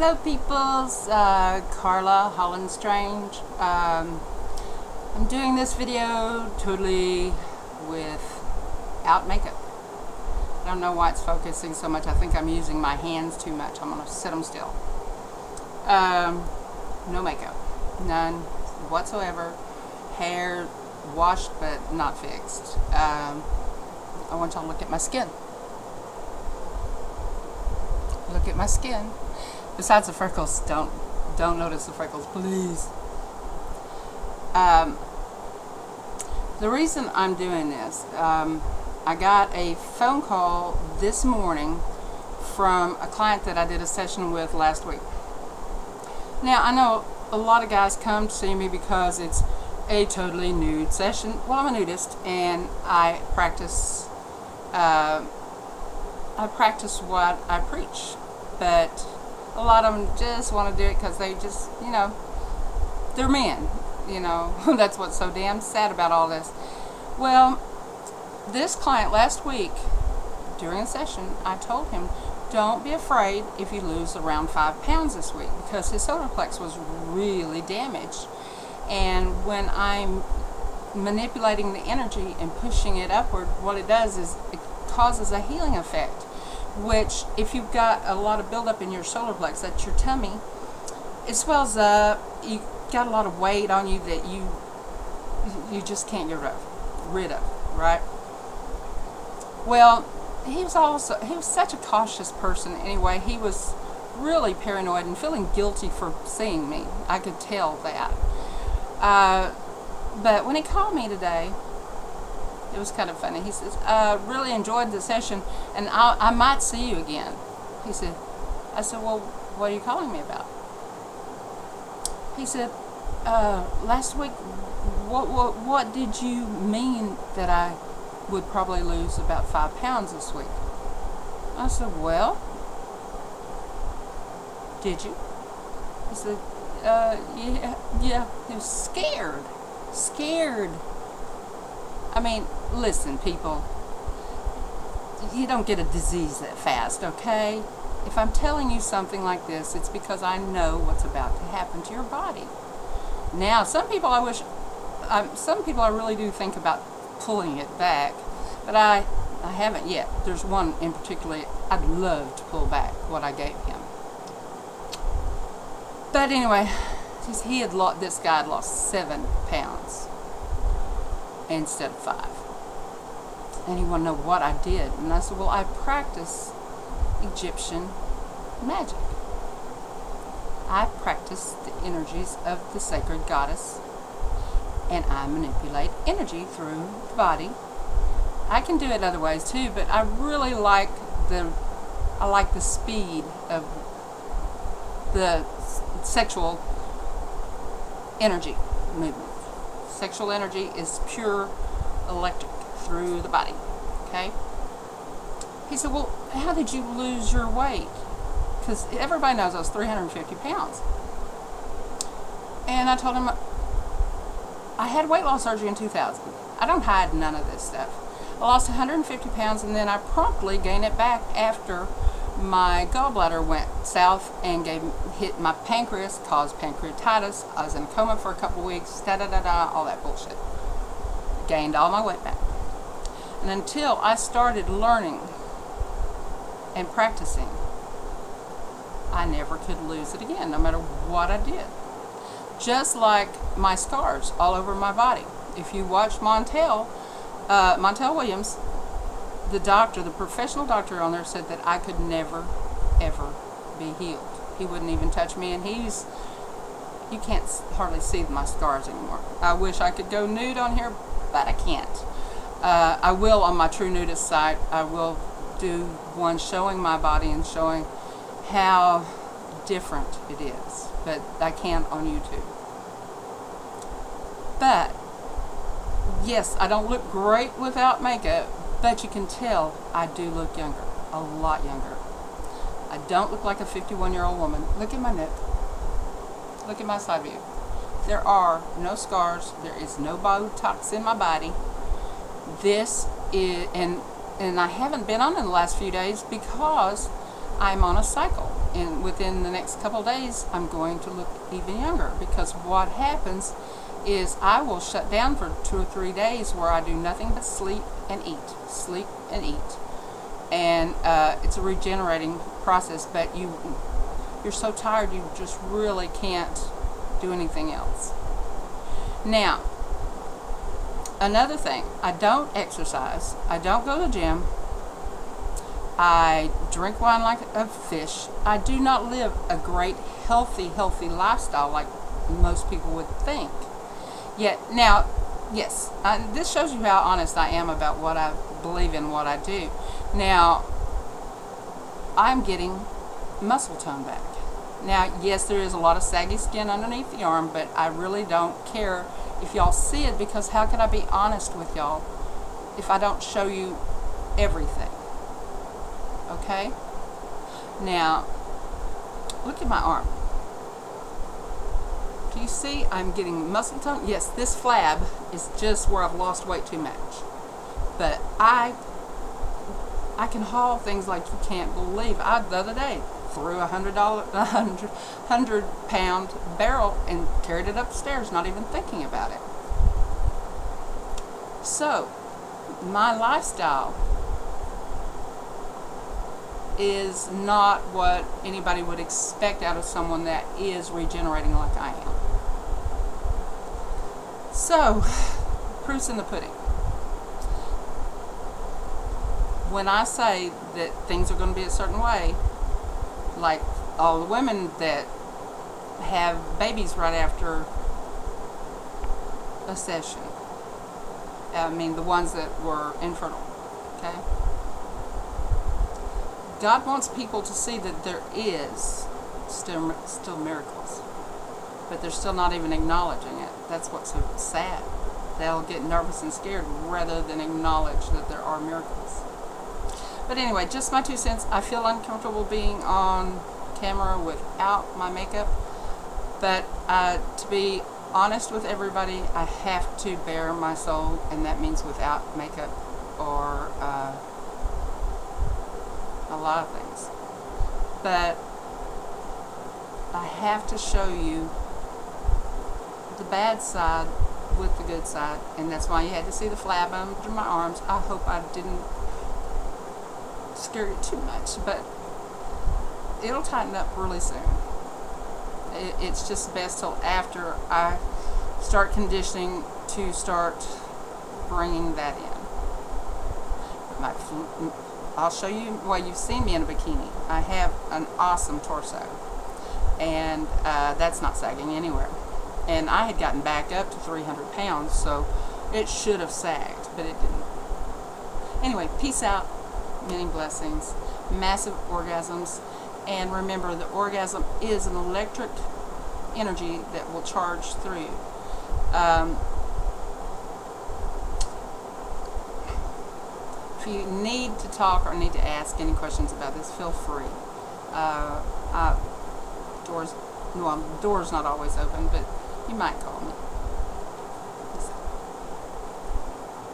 Hello peoples, Carla, holland-strange. I'm doing this video totally without makeup. I don't know why it's focusing so much. I think I'm using my hands too much. I'm going to sit them still. No makeup. None whatsoever. Hair washed but not fixed. I want y'all to look at my skin. Look at my skin. Besides the freckles, don't notice the freckles, please. The reason I'm doing this, I got a phone call this morning from a client that I did a session with last week. Now, I know a lot of guys come to see me because it's a totally nude session. Well, I'm a nudist, and I practice what I preach, but a lot of them just want to do it because they just, they're men, That's what's so damn sad about all this. Well, this client last week, during a session, I told him, don't be afraid if you lose around 5 pounds this week, because his solar plex was really damaged. And when I'm manipulating the energy and pushing it upward, what it does is it causes a healing effect, which if you've got a lot of buildup in your solar plex, that's your tummy, it swells up, you got a lot of weight on you that you just can't get rid of, right? Well, he was such a cautious person anyway. He was really paranoid and feeling guilty for seeing me. I could tell that. But when he called me today, it was kind of funny. He says, really enjoyed the session, and I might see you again. He said, I said, well, what are you calling me about? He said, last week, what did you mean that I would probably lose about 5 pounds this week? I said, well, did you? He said, yeah. He was scared. I mean, listen, people, you don't get a disease that fast, okay? If I'm telling you something like this, it's because I know what's about to happen to your body. Now, some people I really do think about pulling it back, but I haven't yet. There's one in particular I'd love to pull back what I gave him. But anyway, this guy had lost 7 pounds instead of 5. And he wanted to know what I did. And I said, well, I practice Egyptian magic. I practice the energies of the sacred goddess, and I manipulate energy through the body. I can do it other ways too, but I really like the speed of the sexual energy movement. Sexual energy is pure electric through the body, okay? He said, well, how did you lose your weight? Because everybody knows I was 350 pounds. And I told him, I had weight loss surgery in 2000. I don't hide none of this stuff. I lost 150 pounds, and then I promptly gained it back after my gallbladder went south and hit my pancreas, caused pancreatitis. I was in a coma for a couple weeks, all that bullshit. Gained all my weight back. And until I started learning and practicing, I never could lose it again, no matter what I did. Just like my scars all over my body. If you watch Montel Williams, the professional doctor on there said that I could never, ever be healed. He wouldn't even touch me, and you can't hardly see my scars anymore. I wish I could go nude on here, but I can't. I will on my True Nudist site. I will do one showing my body and showing how different it is, but I can't on YouTube. But yes, I don't look great without makeup, but you can tell I do look younger, a lot younger. I don't look like a 51-year-old woman. Look at my neck. Look at my side view. There are no scars. There is no Botox in my body. This is, and I haven't been on in the last few days because I'm on a cycle. within the next couple of days, I'm going to look even younger, because what happens is I will shut down for 2 or 3 days where I do nothing but sleep and eat, and it's a regenerating process. But you're so tired, you just really can't do anything else. Now, another thing, I don't exercise, I don't go to the gym, I drink wine like a fish. I do not live a great healthy lifestyle like most people would think. Yet now, yes, this shows you how honest I am about what I believe in, what I do. Now, I'm getting muscle tone back. Now, yes, there is a lot of saggy skin underneath the arm, but I really don't care if y'all see it, because how can I be honest with y'all if I don't show you everything? Okay? Now, look at my arm. Do you see I'm getting muscle tone? Yes, this flab is just where I've lost weight too much. But I can haul things like you can't believe. The other day threw a $100-pound barrel and carried it upstairs, not even thinking about it. So, my lifestyle is not what anybody would expect out of someone that is regenerating like I am. So, proof's in the pudding. When I say that things are going to be a certain way, like all the women that have babies right after a session, I mean the ones that were infertile, okay? God wants people to see that there is still miracles, but they're still not even acknowledging it. That's what's so sad. They'll get nervous and scared rather than acknowledge that there are miracles. But anyway, just my 2 cents. I feel uncomfortable being on camera without my makeup, but to be honest with everybody, I have to bare my soul, and that means without makeup or a lot of things. But I have to show you the bad side with the good side, and that's why you had to see the flab under my arms. I hope I didn't scare you too much, but it'll tighten up really soon. It's just best till after I start conditioning to start bringing that in. I'll show you, well, you've seen me in a bikini. I have an awesome torso, and that's not sagging anywhere. And I had gotten back up to 300 pounds, so it should have sagged, but it didn't. Anyway, peace out, many blessings, massive orgasms, and remember, the orgasm is an electric energy that will charge through you. If you need to talk or need to ask any questions about this, feel free. Door's not always open, but you might call me.